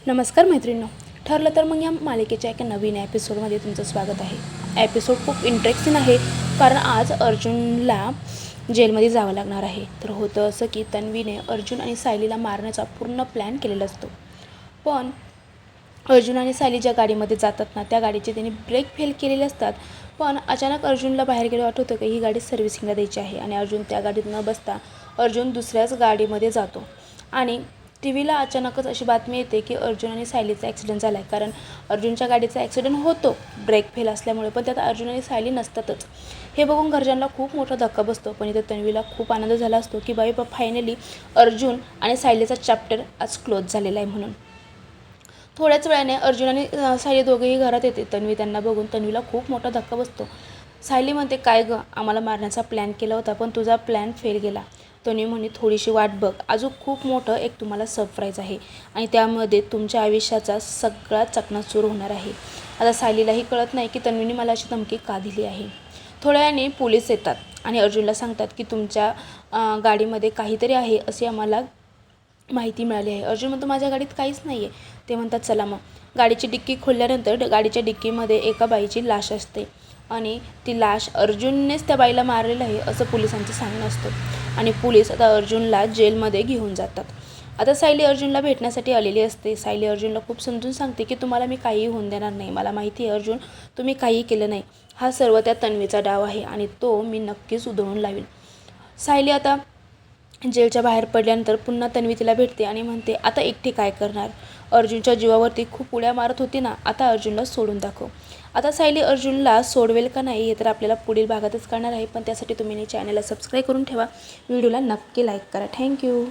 नमस्कार मैत्रिणींनो, ठरलं तर मग या मालिकेच्या एका नवीन एपिसोडमध्ये तुमचं स्वागत आहे। एपिसोड खूप इंटरेस्टिंग आहे कारण आज अर्जुनला जेलमध्ये जावं लागणार आहे। तर होतं असं की तन्वीने अर्जुन आणि सायलीला मारण्याचा पूर्ण प्लॅन केलेला असतो, पण अर्जुन आणि सायली ज्या गाडीमध्ये जातात ना, त्या गाडीचे त्यांनी ब्रेक फेल केलेले असतात। पण अचानक अर्जुनला बाहेर गेलं आठवतं की ही गाडी सर्व्हिसिंगला द्यायची आहे आणि अर्जुन त्या गाडीत न बसता अर्जुन दुसऱ्याच गाडीमध्ये जातो आणि टी व्हीला अचानकच अशी बातमी येते की अर्जुन आणि सायलीचा ॲक्सिडेंट झाला आहे। कारण अर्जुनच्या गाडीचा ॲक्सिडेंट होतो ब्रेक फेल असल्यामुळे, पण त्यात अर्जुन आणि सायली नसतातच। हे बघून घरच्यांना खूप मोठा धक्का बसतो, पण इथं तन्वीला खूप आनंद झाला असतो की बाई फायनली अर्जुन आणि सायलीचा चॅप्टर आज क्लोज झालेला आहे म्हणून। थोड्याच वेळाने अर्जुन आणि सायली दोघेही घरात येते। तन्वी त्यांना बघून तन्वीला खूप मोठा धक्का बसतो। सायली म्हणते, काय गं, आम्हाला मारण्याचा प्लॅन केला होता पण तुझा प्लॅन फेल गेला। तन्वी म्हणे, थोडीशी वाट बघ, अजून खूप मोठं एक तुम्हाला सरप्राईज आहे आणि त्यामध्ये तुमच्या आयुष्याचा सगळा चकनाचूर होणार आहे। आता सायलीलाही कळत नाही की तन्वीने मला अशी धमकी का दिली आहे। थोड्या वेळाने पोलीस येतात आणि अर्जुनला सांगतात की तुमच्या गाडीमध्ये काहीतरी आहे अशी आम्हाला माहिती मिळाली आहे। अर्जुन म्हणतो, माझ्या गाडीत काहीच नाही आहे। ते म्हणतात, चला मग। गाडीची डिक्की खोलल्यानंतर गाडीच्या डिक्कीमध्ये एका बाईची लाश असते आणि ती लाश अर्जुननेच त्या बाईला मारलेलं आहे असं पोलिसांचं सांगणं असतं आणि पोलीस आता अर्जुनला जेलमध्ये घेऊन जातात। आता सायली अर्जुनला भेटण्यासाठी आलेली असते। सायली अर्जुनला खूप समजून सांगते की तुम्हाला मी काहीही होऊन देणार नाही, मला माहिती आहे अर्जुन, तुम्ही काहीही केलं नाही, हा सर्व त्या तन्वीचा डाव आहे आणि तो मी नक्कीच उधळून लावेल। सायली आता जेलच्या बाहेर पडल्यानंतर पुन्हा तन्वी तिला भेटते आणि म्हणते, आता एकटी काय करणार, अर्जुनच्या जीवावरती खूप उड्या मारत होती ना, आता अर्जुनला सोडून दाखव। आता सायली अर्जुनला सोडवेल का नाही हे तर आपल्याला पुढील भागातच कळणार आहे, पण त्यासाठी तुम्ही चॅनलला सबस्क्राईब करून ठेवा, व्हिडिओला नक्की लाईक करा। थँक्यू।